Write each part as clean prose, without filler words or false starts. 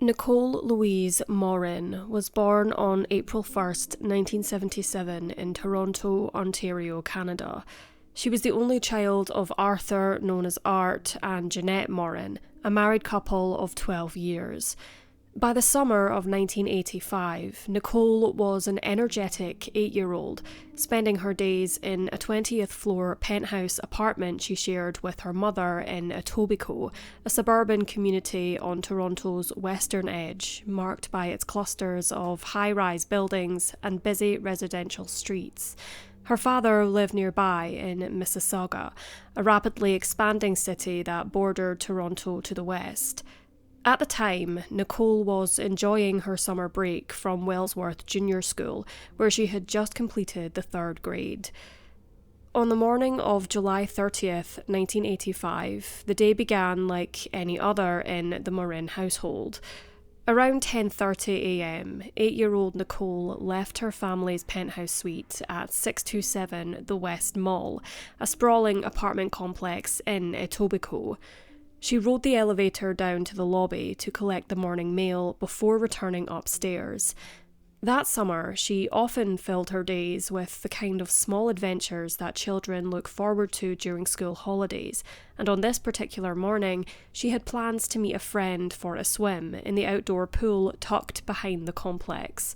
Nicole Louise Morin was born on April 1st, 1977 in Toronto, Ontario, Canada. She was the only child of Arthur, known as Art, and Jeanette Morin, a married couple of 12 years. By the summer of 1985, Nicole was an energetic 8-year-old, spending her days in a 20th floor penthouse apartment she shared with her mother in Etobicoke, a suburban community on Toronto's western edge, marked by its clusters of high-rise buildings and busy residential streets. Her father lived nearby in Mississauga, a rapidly expanding city that bordered Toronto to the west. At the time, Nicole was enjoying her summer break from Wellsworth Junior School, where she had just completed the 3rd grade. On the morning of July 30th, 1985, the day began like any other in the Morin household. Around 10:30 a.m, 8-year-old Nicole left her family's penthouse suite at 627 The West Mall, a sprawling apartment complex in Etobicoke. She rode the elevator down to the lobby to collect the morning mail before returning upstairs. That summer, she often filled her days with the kind of small adventures that children look forward to during school holidays, and on this particular morning, she had plans to meet a friend for a swim in the outdoor pool tucked behind the complex.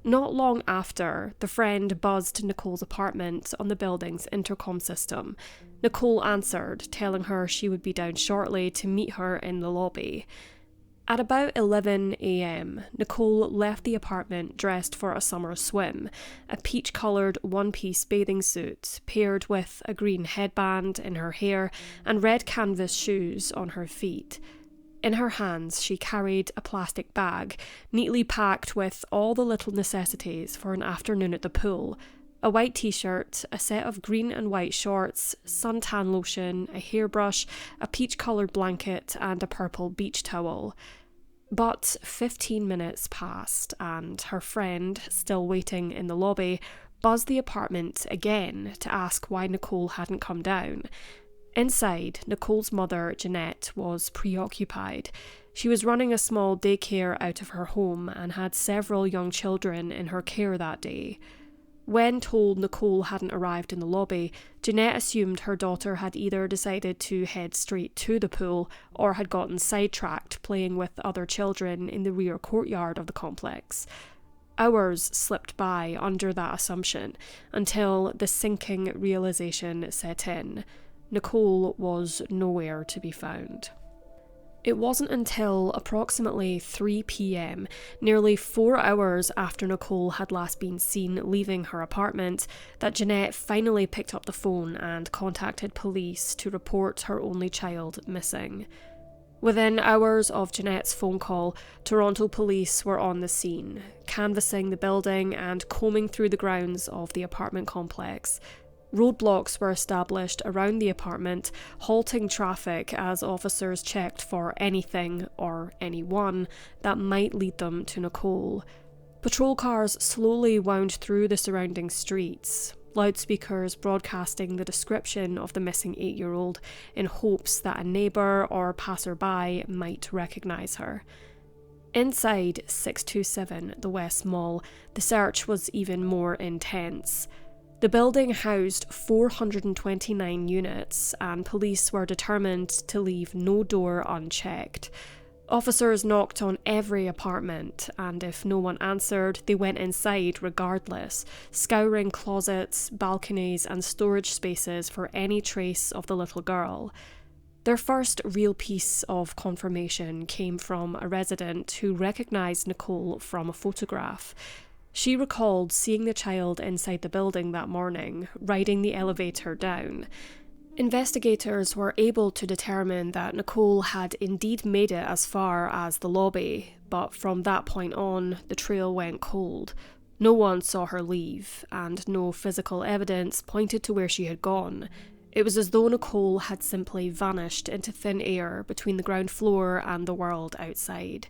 Not long after, the friend buzzed Nicole's apartment on the building's intercom system. Nicole answered, telling her she would be down shortly to meet her in the lobby. At about 11 a.m, Nicole left the apartment dressed for a summer swim, a peach-coloured one-piece bathing suit paired with a green headband in her hair and red canvas shoes on her feet. In her hands, she carried a plastic bag, neatly packed with all the little necessities for an afternoon at the pool: a white t-shirt, a set of green and white shorts, suntan lotion, a hairbrush, a peach-coloured blanket, and a purple beach towel. But 15 minutes passed, and her friend, still waiting in the lobby, buzzed the apartment again to ask why Nicole hadn't come down. Inside, Nicole's mother, Jeanette, was preoccupied. She was running a small daycare out of her home and had several young children in her care that day. When told Nicole hadn't arrived in the lobby, Jeanette assumed her daughter had either decided to head straight to the pool or had gotten sidetracked playing with other children in the rear courtyard of the complex. Hours slipped by under that assumption until the sinking realization set in. Nicole was nowhere to be found. It wasn't until approximately 3 p.m, nearly 4 hours after Nicole had last been seen leaving her apartment, that Jeanette finally picked up the phone and contacted police to report her only child missing. Within hours of Jeanette's phone call, Toronto police were on the scene, canvassing the building and combing through the grounds of the apartment complex. Roadblocks were established around the apartment, halting traffic as officers checked for anything or anyone that might lead them to Nicole. Patrol cars slowly wound through the surrounding streets, loudspeakers broadcasting the description of the missing 8-year-old in hopes that a neighbour or passerby might recognise her. Inside 627 The West Mall, the search was even more intense. The building housed 429 units, and police were determined to leave no door unchecked. Officers knocked on every apartment, and if no one answered, they went inside regardless, scouring closets, balconies, and storage spaces for any trace of the little girl. Their first real piece of confirmation came from a resident who recognised Nicole from a photograph. She recalled seeing the child inside the building that morning, riding the elevator down. Investigators were able to determine that Nicole had indeed made it as far as the lobby, but from that point on, the trail went cold. No one saw her leave, and no physical evidence pointed to where she had gone. It was as though Nicole had simply vanished into thin air between the ground floor and the world outside.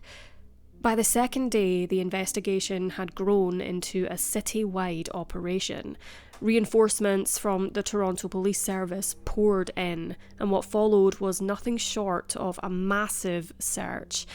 By the second day, the investigation had grown into a city-wide operation. Reinforcements from the Toronto Police Service poured in, and what followed was nothing short of a massive search.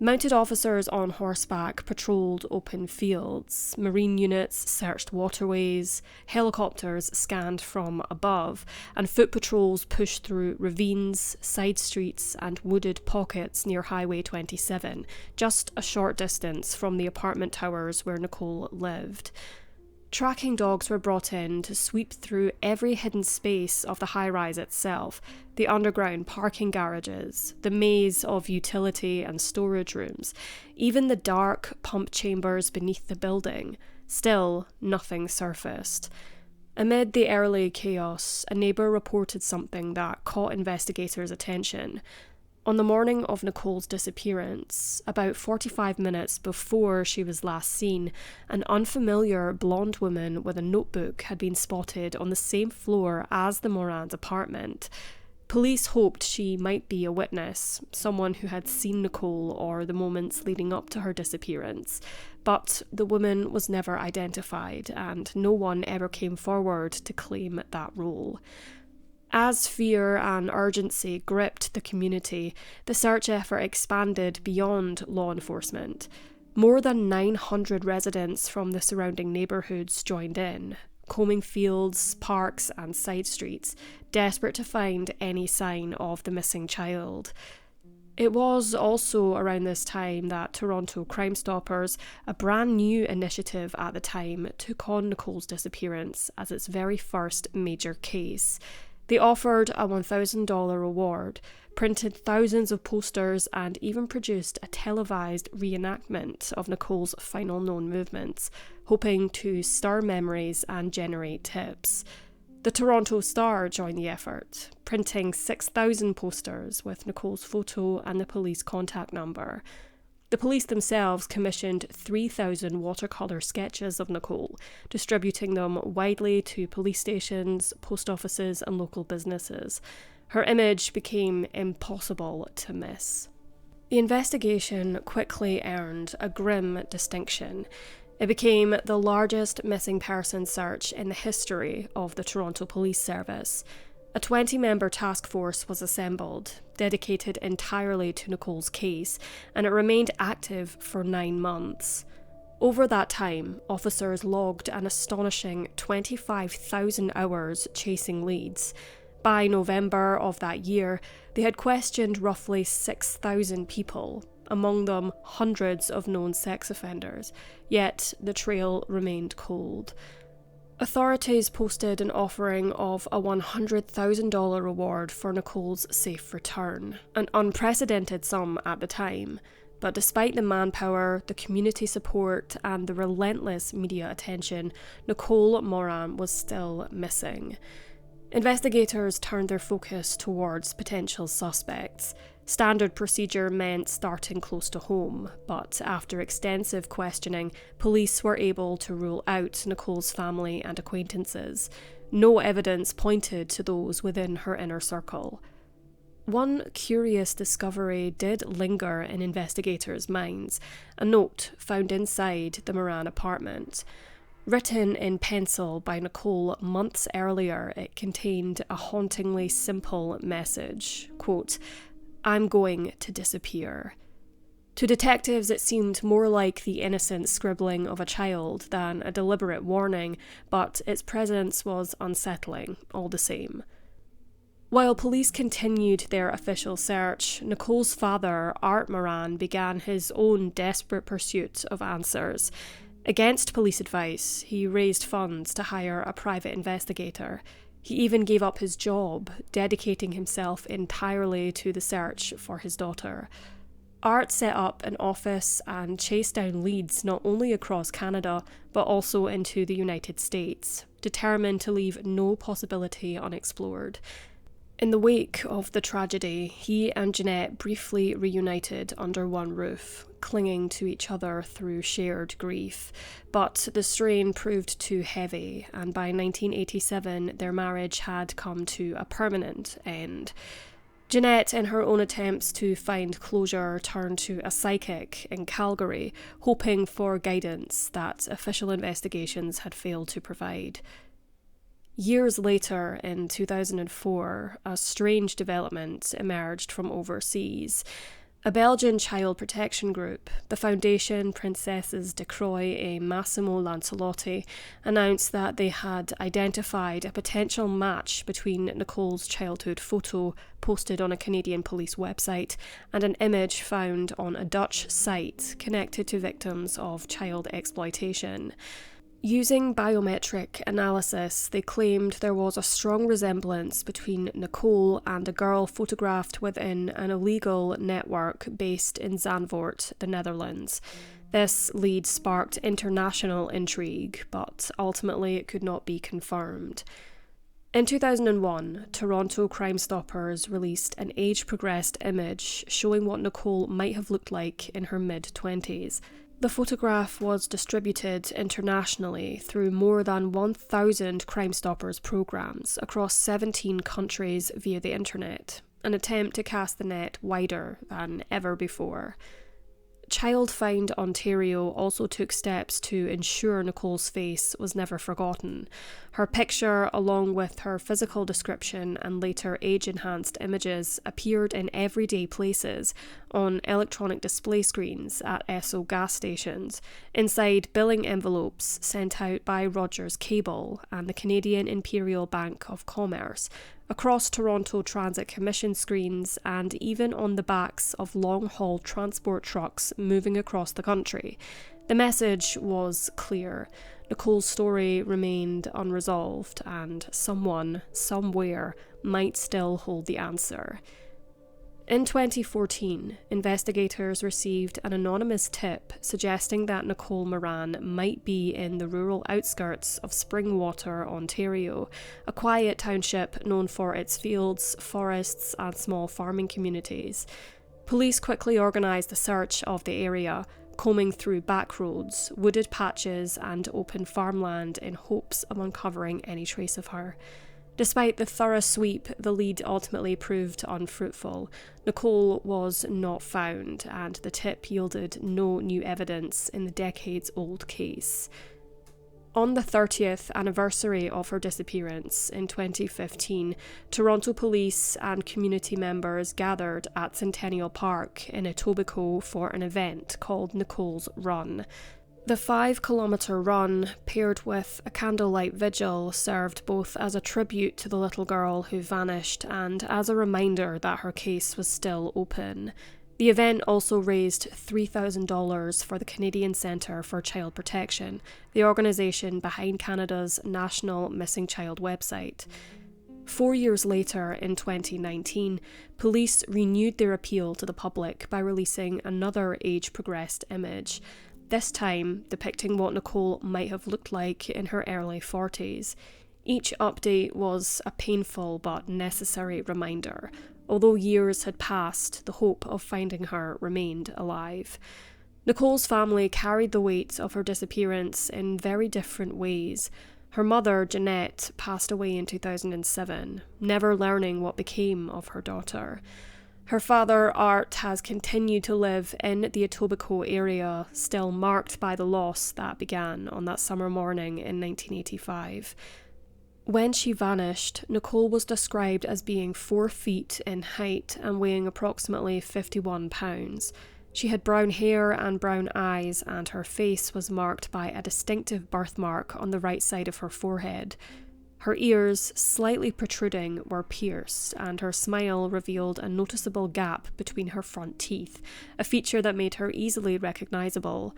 Mounted officers on horseback patrolled open fields, marine units searched waterways, helicopters scanned from above, and foot patrols pushed through ravines, side streets, and wooded pockets near Highway 27, just a short distance from the apartment towers where Nicole lived. Tracking dogs were brought in to sweep through every hidden space of the high-rise itself, the underground parking garages, the maze of utility and storage rooms, even the dark pump chambers beneath the building. Still, nothing surfaced. Amid the early chaos, a neighbour reported something that caught investigators' attention. On the morning of Nicole's disappearance, about 45 minutes before she was last seen, an unfamiliar blonde woman with a notebook had been spotted on the same floor as the Morin's apartment. Police hoped she might be a witness, someone who had seen Nicole or the moments leading up to her disappearance. But the woman was never identified, and no one ever came forward to claim that role. As fear and urgency gripped the community, the search effort expanded beyond law enforcement. More than 900 residents from the surrounding neighbourhoods joined in, combing fields, parks, and side streets, desperate to find any sign of the missing child. It was also around this time that Toronto Crime Stoppers, a brand new initiative at the time, took on Nicole's disappearance as its very first major case. They offered a $1,000 reward, printed thousands of posters, and even produced a televised reenactment of Nicole's final known movements, hoping to stir memories and generate tips. The Toronto Star joined the effort, printing 6,000 posters with Nicole's photo and the police contact number. The police themselves commissioned 3,000 watercolour sketches of Nicole, distributing them widely to police stations, post offices, and local businesses. Her image became impossible to miss. The investigation quickly earned a grim distinction. It became the largest missing person search in the history of the Toronto Police Service. A 20-member task force was assembled, dedicated entirely to Nicole's case, and it remained active for 9 months. Over that time, officers logged an astonishing 25,000 hours chasing leads. By November of that year, they had questioned roughly 6,000 people, among them hundreds of known sex offenders, yet the trail remained cold. Authorities posted an offering of a $100,000 reward for Nicole's safe return, an unprecedented sum at the time. But despite the manpower, the community support, and the relentless media attention, Nicole Morin was still missing. Investigators turned their focus towards potential suspects. Standard procedure meant starting close to home, but after extensive questioning, police were able to rule out Nicole's family and acquaintances. No evidence pointed to those within her inner circle. One curious discovery did linger in investigators' minds, a note found inside the Morin apartment. Written in pencil by Nicole months earlier, it contained a hauntingly simple message, quote, "I'm going to disappear." To detectives, it seemed more like the innocent scribbling of a child than a deliberate warning, but its presence was unsettling all the same. While police continued their official search, Nicole's father, Art Morin, began his own desperate pursuit of answers. Against police advice, he raised funds to hire a private investigator. He even gave up his job, dedicating himself entirely to the search for his daughter. Art set up an office and chased down leads not only across Canada, but also into the United States, determined to leave no possibility unexplored. In the wake of the tragedy, he and Jeanette briefly reunited under one roof, clinging to each other through shared grief. But the strain proved too heavy, and by 1987, their marriage had come to a permanent end. Jeanette, in her own attempts to find closure, turned to a psychic in Calgary, hoping for guidance that official investigations had failed to provide. Years later, in 2004, a strange development emerged from overseas. A Belgian child protection group, the Foundation Princesses de Croix et Massimo Lancelotti, announced that they had identified a potential match between Nicole's childhood photo posted on a Canadian police website and an image found on a Dutch site connected to victims of child exploitation. Using biometric analysis, they claimed there was a strong resemblance between Nicole and a girl photographed within an illegal network based in Zandvoort, the Netherlands. This lead sparked international intrigue, but ultimately it could not be confirmed. In 2001, Toronto Crime Stoppers released an age-progressed image showing what Nicole might have looked like in her mid-20s. The photograph was distributed internationally through more than 1,000 Crime Stoppers programs across 17 countries via the internet, an attempt to cast the net wider than ever before. Child Find Ontario also took steps to ensure Nicole's face was never forgotten. Her picture, along with her physical description and later age-enhanced images, appeared in everyday places, on electronic display screens at Esso gas stations, inside billing envelopes sent out by Rogers Cable and the Canadian Imperial Bank of Commerce, across Toronto Transit Commission screens, and even on the backs of long-haul transport trucks moving across the country. The message was clear. Nicole's story remained unresolved, and someone, somewhere, might still hold the answer. In 2014, investigators received an anonymous tip suggesting that Nicole Morin might be in the rural outskirts of Springwater, Ontario, a quiet township known for its fields, forests, and small farming communities. Police quickly organised a search of the area, combing through back roads, wooded patches, and open farmland in hopes of uncovering any trace of her. Despite the thorough sweep, the lead ultimately proved unfruitful. Nicole was not found, and the tip yielded no new evidence in the decades-old case. On the 30th anniversary of her disappearance in 2015, Toronto police and community members gathered at Centennial Park in Etobicoke for an event called Nicole's Run. The 5-kilometre run, paired with a candlelight vigil, served both as a tribute to the little girl who vanished and as a reminder that her case was still open. The event also raised $3,000 for the Canadian Centre for Child Protection, the organisation behind Canada's national missing child website. 4 years later, in 2019, police renewed their appeal to the public by releasing another age-progressed image, this time depicting what Nicole might have looked like in her early 40s. Each update was a painful but necessary reminder. Although years had passed, the hope of finding her remained alive. Nicole's family carried the weight of her disappearance in very different ways. Her mother, Jeanette, passed away in 2007, never learning what became of her daughter. Her father, Art, has continued to live in the Etobicoke area, still marked by the loss that began on that summer morning in 1985. When she vanished, Nicole was described as being 4 feet in height and weighing approximately 51 pounds. She had brown hair and brown eyes, and her face was marked by a distinctive birthmark on the right side of her forehead. Her ears, slightly protruding, were pierced, and her smile revealed a noticeable gap between her front teeth, a feature that made her easily recognisable.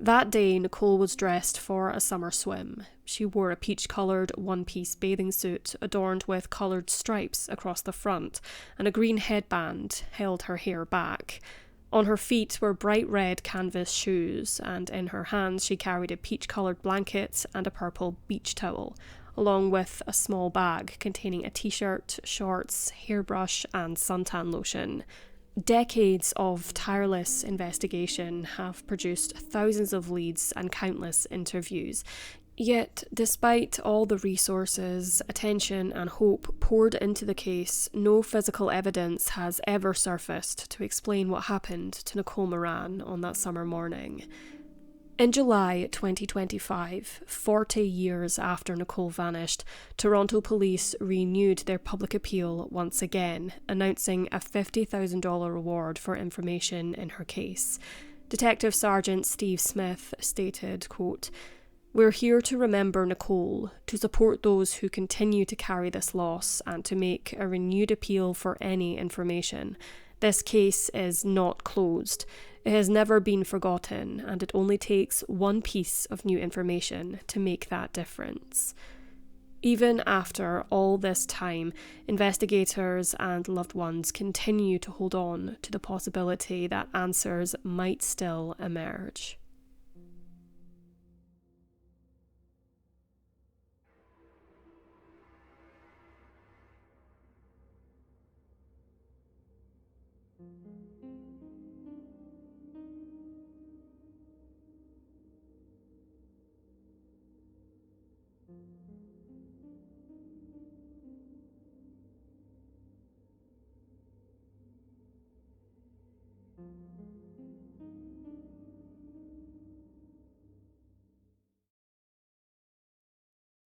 That day, Nicole was dressed for a summer swim. She wore a peach-coloured one-piece bathing suit adorned with coloured stripes across the front, and a green headband held her hair back. On her feet were bright red canvas shoes, and in her hands she carried a peach-coloured blanket and a purple beach towel, along with a small bag containing a t-shirt, shorts, hairbrush, and suntan lotion. Decades of tireless investigation have produced thousands of leads and countless interviews. Yet, despite all the resources, attention, and hope poured into the case, no physical evidence has ever surfaced to explain what happened to Nicole Morin on that summer morning. In July 2025, 40 years after Nicole vanished, Toronto police renewed their public appeal once again, announcing a $50,000 reward for information in her case. Detective Sergeant Steve Smith stated, quote, "We're here to remember Nicole, to support those who continue to carry this loss, and to make a renewed appeal for any information. This case is not closed. It has never been forgotten, and it only takes one piece of new information to make that difference." Even after all this time, investigators and loved ones continue to hold on to the possibility that answers might still emerge.